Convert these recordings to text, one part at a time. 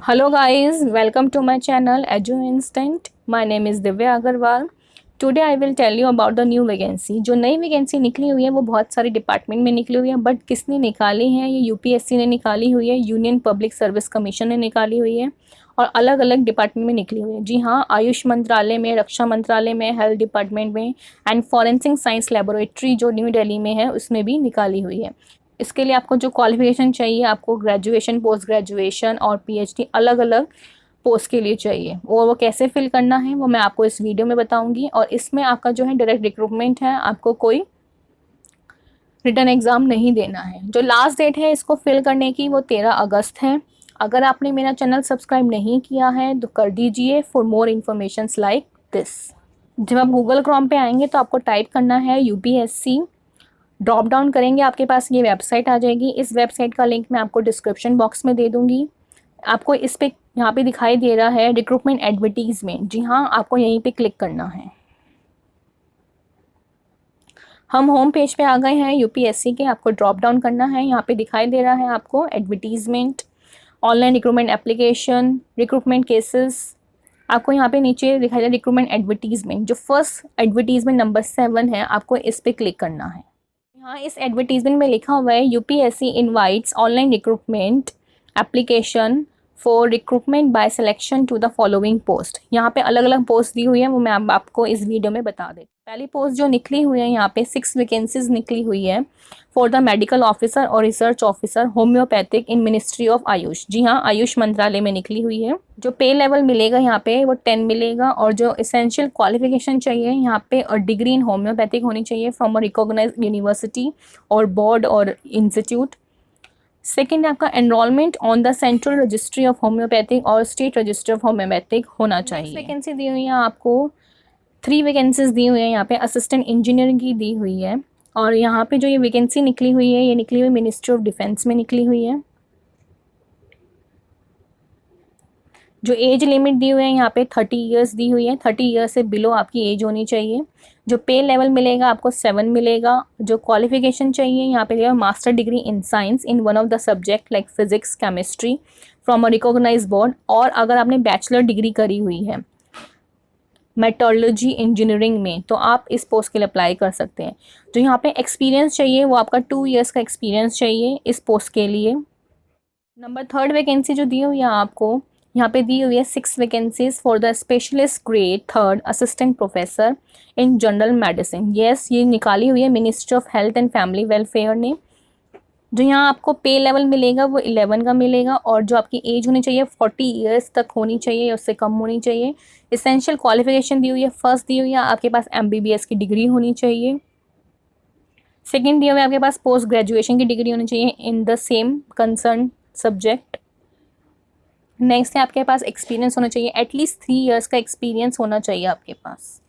Hello guys, welcome to my channel Edu Instant. My name is Divya Agarwal. Today I will tell you about the new vacancy. जो नई vacancy निकली हुई है वो बहुत सारे डिपार्टमेंट में निकली हुई है, बट किसने निकाली है? ये यूपीएससी ने निकाली हुई है, यूनियन पब्लिक सर्विस कमीशन ने निकाली हुई है और अलग अलग डिपार्टमेंट में निकली हुई है। जी हाँ, आयुष मंत्रालय में, रक्षा मंत्रालय में, हेल्थ डिपार्टमेंट में एंड फॉरेंसिक साइंस लेबोरेटरी जो न्यू दिल्ली में है उसमें भी निकाली हुई है। इसके लिए आपको जो क्वालिफिकेशन चाहिए, आपको ग्रेजुएशन, पोस्ट ग्रेजुएशन और पीएचडी अलग अलग पोस्ट के लिए चाहिए। वो कैसे फिल करना है वो मैं आपको इस वीडियो में बताऊंगी। और इसमें आपका जो है डायरेक्ट रिक्रूटमेंट है, आपको कोई रिटन एग्ज़ाम नहीं देना है। जो लास्ट डेट है इसको फिल करने की वो 13 अगस्त है। अगर आपने मेरा चैनल सब्सक्राइब नहीं किया है तो कर दीजिए for more informations like this. जब आप गूगल क्रोम पे आएंगे तो आपको टाइप करना है यूपीएससी, ड्रॉप डाउन करेंगे, आपके पास ये वेबसाइट आ जाएगी। इस वेबसाइट का लिंक मैं आपको डिस्क्रिप्शन बॉक्स में दे दूँगी। आपको इस पे यहाँ पे दिखाई दे रहा है रिक्रूटमेंट एडवर्टीजमेंट। जी हाँ, आपको यहीं पे क्लिक करना है। हम होम पेज पे आ गए हैं यूपीएससी के। आपको ड्रॉप डाउन करना है, यहाँ पे दिखाई दे रहा है आपको advertisement, online recruitment application, recruitment cases. आपको यहाँ पे नीचे दिखाई दे रिक्रूटमेंट एडवर्टीजमेंट। जो फर्स्ट एडवर्टीजमेंट नंबर 7 है, आपको इस पे क्लिक करना है। यहाँ इस एडवर्टीजमेंट में लिखा हुआ है UPSC invites online recruitment application for recruitment by selection to the following post. यहाँ पे अलग अलग पोस्ट दी हुई है, वो मैं आपको इस वीडियो में बता देती हूँ। पहली पोस्ट जो निकली हुई है, यहाँ पे 6 वैकेंसीज निकली हुई है फॉर द मेडिकल ऑफिसर और research officer homeopathic in ministry of AYUSH. जी हाँ, आयुष मंत्रालय में निकली हुई है। जो पे लेवल मिलेगा यहाँ पे वो 10 मिलेगा और जो एसेंशियल क्वालिफिकेशन चाहिए यहाँ पे और डिग्री इन होम्योपैथिक होनी चाहिए फ्रॉम अ रिकॉग्नाइज्ड यूनिवर्सिटी और बोर्ड और इंस्टीट्यूट। सेकेंड आपका enrolment on the central registry of homeopathic और स्टेट रजिस्टर ऑफ होम्योपैथिक होना चाहिए। वैकेंसी दी हुई है आपको 3 वैकेंसीज दी हुई है। यहाँ पे असिस्टेंट इंजीनियरिंग की दी हुई है और यहाँ पे जो ये वैकेंसी निकली हुई है ये निकली हुई मिनिस्ट्री ऑफ डिफेंस में निकली हुई है। जो एज लिमिट दी हुई है यहाँ पे 30 ईयर्स दी हुई है। 30 ईयर्स से बिलो आपकी एज होनी चाहिए। जो पे लेवल मिलेगा आपको 7 मिलेगा। जो क्वालिफिकेशन चाहिए यहाँ पे master degree in science in one of the subject like physics, chemistry from a recognised board. और अगर आपने बैचलर डिग्री करी हुई है मेटरोलॉजी इंजीनियरिंग में तो आप इस पोस्ट के लिए अप्लाई कर सकते हैं। जो यहाँ पे एक्सपीरियंस चाहिए वो आपका 2 ईयर्स का एक्सपीरियंस चाहिए इस पोस्ट के लिए। नंबर 3 वैकेंसी जो दी हुई है आपको यहाँ पे दी हुई है 6 vacancies for the specialist grade 3 assistant professor in general medicine. Yes, ये निकाली हुई है ministry of health and family welfare ने। जो यहाँ आपको पे लेवल मिलेगा वो 11 का मिलेगा और जो आपकी एज होनी चाहिए 40 ईयर्स तक होनी चाहिए, उससे कम होनी चाहिए। एसेंशियल क्वालिफिकेशन दी हुई है, फर्स्ट दी हुई है आपके पास एमबीबीएस की डिग्री होनी चाहिए। सेकेंड दी हुई है आपके पास पोस्ट ग्रेजुएशन की डिग्री होनी चाहिए in the same concern subject. Next है आपके पास एक्सपीरियंस होना चाहिए, एटलीस्ट 3 ईयर्स का एक्सपीरियंस होना चाहिए आपके पास।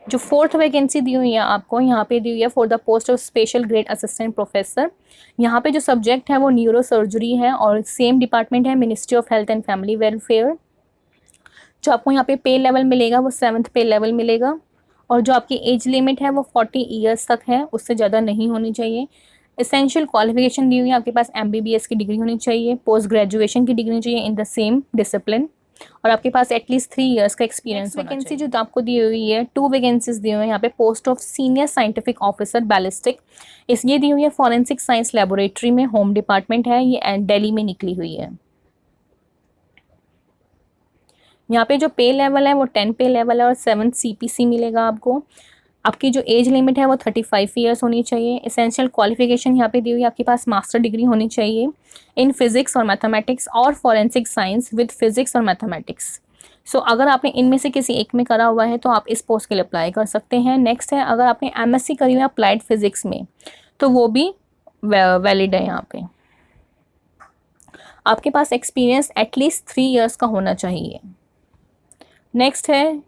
जो 4th वैकेंसी दी हुई है आपको यहाँ पे दी हुई है for the post of special grade assistant professor. यहाँ पे जो सब्जेक्ट है वो न्यूरो सर्जरी है और सेम डिपार्टमेंट है ministry of health and family welfare. जो आपको यहाँ पे लेवल मिलेगा वो 7th पे लेवल मिलेगा और जो आपकी एज लिमिट है वो 40 ईयर्स तक है, उससे ज़्यादा नहीं होनी चाहिए। एसेंशियल क्वालिफिकेशन दी हुई है आपके पास एमबीबीएस की डिग्री होनी चाहिए, पोस्ट ग्रेजुएशन की डिग्री होनी चाहिए इन द सेम डिसिप्लिन और आपके पास एटलीस्ट 3 ईयर्स का एक्सपीरियंस होना चाहिए। वैकेंसी जो आपको दी हुई है 2 वैकेंसीज दी हुई है यहाँ पे post of senior scientific officer ballistic. ये दी हुई है फॉरेंसिक साइंस लेबोरेटरी में, होम डिपार्टमेंट है, ये दिल्ली में निकली हुई है। यहाँ पे जो पे लेवल है वो 10 पे लेवल है और 7 सीपीसी मिलेगा आपको। आपकी जो एज लिमिट है वो 35 ईयर्स होनी चाहिए। एसेंशियल क्वालिफिकेशन यहाँ पे दी हुई है आपके पास मास्टर डिग्री होनी चाहिए इन फिजिक्स और मैथमेटिक्स और फॉरेंसिक साइंस विद फिजिक्स और मैथमेटिक्स। सो अगर आपने इनमें से किसी एक में करा हुआ है तो आप इस पोस्ट के लिए अप्लाई कर सकते हैं। नेक्स्ट है अगर आपने एमएससी करी हुई है अप्लाइड फिजिक्स में तो वो भी वैलिड है। यहाँ पे आपके पास एक्सपीरियंस एटलीस्ट 3 ईयर्स का होना चाहिए। नेक्स्ट है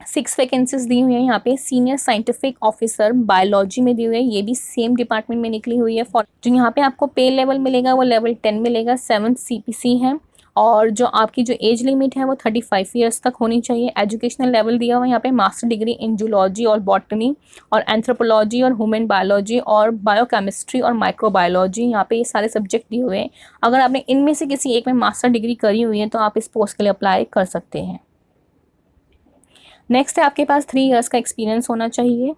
6 वैकेंसीज दी हुई है यहाँ पे सीनियर साइंटिफिक ऑफिसर बायोलॉजी में दी हुई है, ये भी सेम डिपार्टमेंट में निकली हुई है। जो यहाँ पे आपको पे लेवल मिलेगा वो लेवल 10 मिलेगा, 7 सीपीसी है और जो आपकी जो एज लिमिट है वो 35 ईयर्स तक होनी चाहिए। एजुकेशनल लेवल दिया हुआ है यहाँ पे मास्टर डिग्री इन जूलॉजी और बॉटनी और एंथ्रोपोलॉजी और ह्यूमन बायोलॉजी और बायोकेमिस्ट्री और माइक्रोबायोलॉजी, यहाँ पे ये सारे सब्जेक्ट दिए हुए हैं। अगर आपने इनमें से किसी एक में मास्टर डिग्री करी हुई है तो आप इस पोस्ट के लिए अप्लाई कर सकते हैं। नेक्स्ट है आपके पास 3 ईयर्स का एक्सपीरियंस होना चाहिए।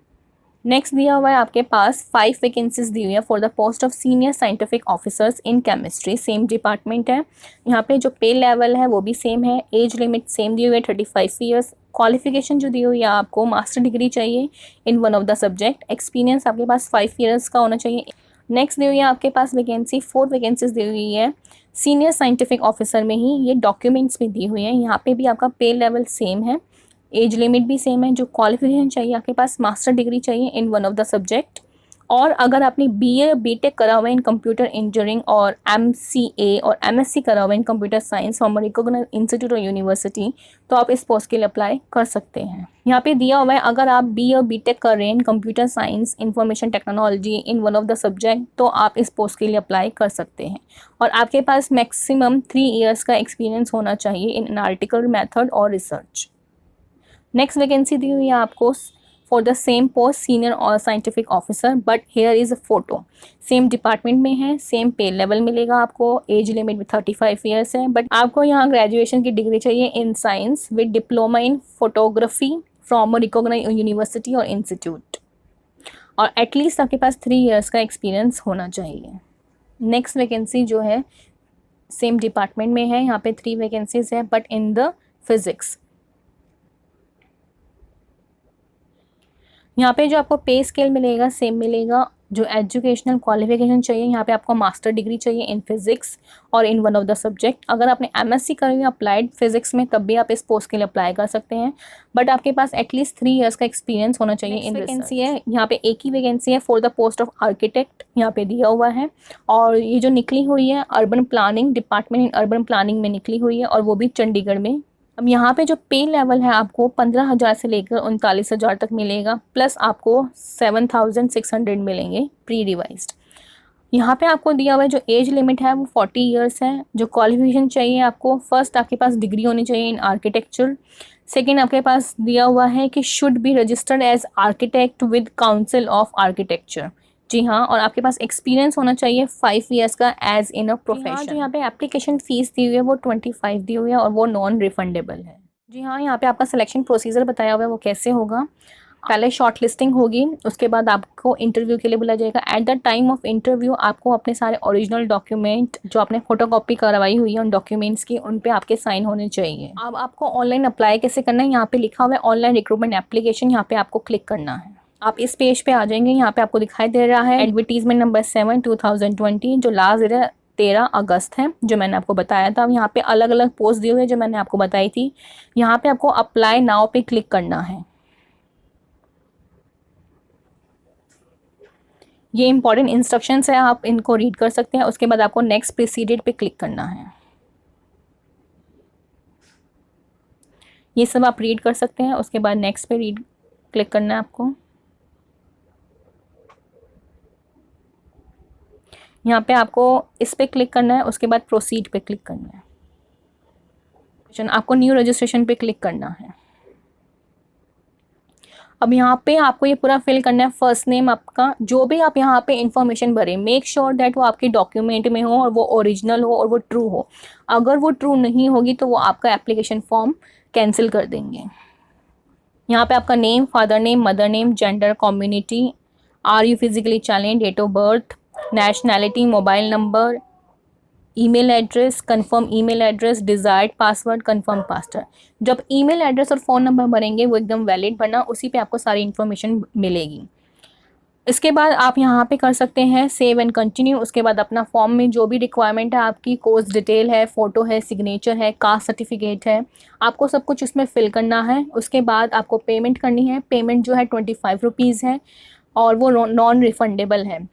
नेक्स्ट दिया हुआ है आपके पास 5 वैकेंसीज दी हुई है for the post of senior scientific officers in chemistry. Same department है। यहाँ पे जो पे लेवल है वो भी सेम है। एज लिमिट सेम दी हुई है 35 ईयर्स। क्वालिफिकेशन जो दी हुई है आपको मास्टर डिग्री चाहिए in one of the subject. Experience आपके पास 5 ईयर्स का होना चाहिए। नेक्स्ट दी हुई है आपके पास वैकेंसी 4 वैकेंसीज दी हुई है सीनियर साइंटिफिक ऑफिसर में ही। ये डॉक्यूमेंट्स में दी हुई है। यहाँ पे भी आपका पे लेवल सेम है, एज लिमिट भी सेम है। जो क्वालिफिकेशन चाहिए आपके पास मास्टर डिग्री चाहिए in one of the subject. और अगर आपने बीए बीटेक करा हुआ है इन कंप्यूटर इंजीनियरिंग और एमसीए और एमएससी करा हुआ है in computer science from recognised institute और यूनिवर्सिटी तो आप इस पोस्ट के लिए अप्लाई कर सकते हैं। यहाँ पे दिया हुआ है अगर आप बीए और बीटेक कर रहे हैं इन computer science information technology in one of the subject तो आप इस पोस्ट के लिए अप्लाई कर सकते हैं। और आपके पास मैक्सिमम 3 ईयर्स का एक्सपीरियंस होना चाहिए इन एनालिटिकल मेथड और रिसर्च। नेक्स्ट वैकेंसी दी हुई है आपको for the same post senior और scientific officer, but here is a photo. Same department में है, सेम पे लेवल मिलेगा आपको। एज लिमिट भी 35 ईयर्स है, बट आपको यहाँ ग्रेजुएशन की डिग्री चाहिए in science with diploma in photography from a recognised university और इंस्टीट्यूट। और एटलीस्ट आपके पास 3 ईयर्स का एक्सपीरियंस होना चाहिए। नेक्स्ट वैकेंसी जो है सेम डिपार्टमेंट में है। यहाँ पे 3 वैकेंसीज है बट इन द फिजिक्स। यहाँ पे जो आपको पे स्केल मिलेगा सेम मिलेगा। जो एजुकेशनल क्वालिफिकेशन चाहिए यहाँ पे आपको मास्टर डिग्री चाहिए इन फिजिक्स और इन वन ऑफ द सब्जेक्ट। अगर आपने एमएससी करी हुई अप्लाइड फिजिक्स में तब भी आप इस पोस्ट के लिए अप्लाई कर सकते हैं, बट आपके पास एटलीस्ट 3 ईयर्स का एक्सपीरियंस होना चाहिए इन वैकेंसी है। यहाँ पे एक ही वैकेंसी है for the post of architect यहाँ पे दिया हुआ है। और ये जो निकली हुई है urban planning department in urban planning में निकली हुई है और वो भी चंडीगढ़ में। अब यहाँ पे जो पे लेवल है आपको 15,000 से लेकर 39,000 तक मिलेगा, प्लस आपको 7,600 मिलेंगे प्री रिवाइज्ड। यहाँ पे आपको दिया हुआ है जो एज लिमिट है वो 40 ईयर्स है। जो क्वालिफिकेशन चाहिए आपको, फर्स्ट आपके पास डिग्री होनी चाहिए इन आर्किटेक्चर। सेकेंड आपके पास दिया हुआ है कि should be registered as architect with council of architecture. जी हाँ, और आपके पास एक्सपीरियंस होना चाहिए 5 ईयर्स का एज इन अ प्रोफेशन। जो यहाँ पे एप्लीकेशन फ़ीस दी हुई है वो 25 दी हुई है और वो नॉन रिफंडेबल है। जी हाँ, यहाँ पे आपका सिलेक्शन प्रोसीजर बताया हुआ है वो कैसे होगा। पहले शॉर्ट लिस्टिंग होगी, उसके बाद आपको इंटरव्यू के लिए बुलाया जाएगा। At the time of interview आपको अपने सारे ओरिजिनल डॉक्यूमेंट जो आपने फोटोकॉपी करवाई हुई है उन डॉक्यूमेंट्स की उन पे आपके साइन होने चाहिए। अब आपको ऑनलाइन अप्लाई कैसे करना है, यहाँ पे लिखा हुआ है ऑनलाइन रिक्रूटमेंट एप्लीकेशन, यहाँ पे आपको क्लिक करना है। आप इस पेज पे आ जाएंगे। यहाँ पे आपको दिखाई दे रहा है एडवर्टीजमेंट नंबर 7 2020 जो लास्ट डेट है 13 अगस्त है, जो मैंने आपको बताया था। यहाँ पे अलग अलग पोस्ट दिए हुए जो मैंने आपको बताई थी। यहाँ पे आपको अप्लाई नाउ पे क्लिक करना है। ये इंपॉर्टेंट इंस्ट्रक्शंस है, आप इनको रीड कर सकते हैं। उसके बाद आपको नेक्स्ट प्रोसीडेड पे क्लिक करना है। ये सब आप रीड कर सकते हैं। उसके बाद नेक्स्ट पे रीड क्लिक करना है आपको। यहाँ पे आपको इस पे क्लिक करना है। उसके बाद प्रोसीड पे क्लिक करना है। आपको न्यू रजिस्ट्रेशन पे क्लिक करना है। अब यहाँ पे आपको ये पूरा फिल करना है। फर्स्ट नेम आपका, जो भी आप यहाँ पे इंफॉर्मेशन भरें मेक श्योर दैट वो आपके डॉक्यूमेंट में हो और वो ओरिजिनल हो और वो ट्रू हो। अगर वो ट्रू नहीं होगी तो वो आपका एप्लीकेशन फॉर्म कैंसिल कर देंगे। यहाँ पे आपका name, father name, mother name, gender, community, are you physically challenge, date of birth, nationality, mobile number, email address, confirm email address, desired password, confirm password. जब ईमेल एड्रेस और phone number भरेंगे वो एकदम वैलिड भरना, उसी पे आपको सारी इन्फॉर्मेशन मिलेगी। इसके बाद आप यहाँ पे कर सकते हैं सेव एंड कंटिन्यू। उसके बाद अपना फॉर्म में जो भी रिक्वायरमेंट है आपकी, कोर्स डिटेल है, फ़ोटो है, सिग्नेचर है, कास्ट सर्टिफिकेट है, आपको सब कुछ उसमें फिल करना है। उसके बाद आपको पेमेंट करनी है। पेमेंट जो है 25 रुपीज़ है और वो नॉन रिफंडेबल है।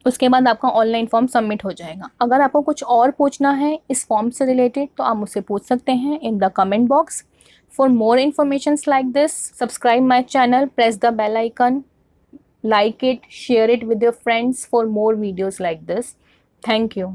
उसके बाद आपका ऑनलाइन फॉर्म सबमिट हो जाएगा। अगर आपको कुछ और पूछना है इस फॉर्म से रिलेटेड तो आप मुझसे पूछ सकते हैं in the comment box. For more informations like this subscribe my channel, press the bell icon, like it, share it with your friends for more videos like this. Thank you.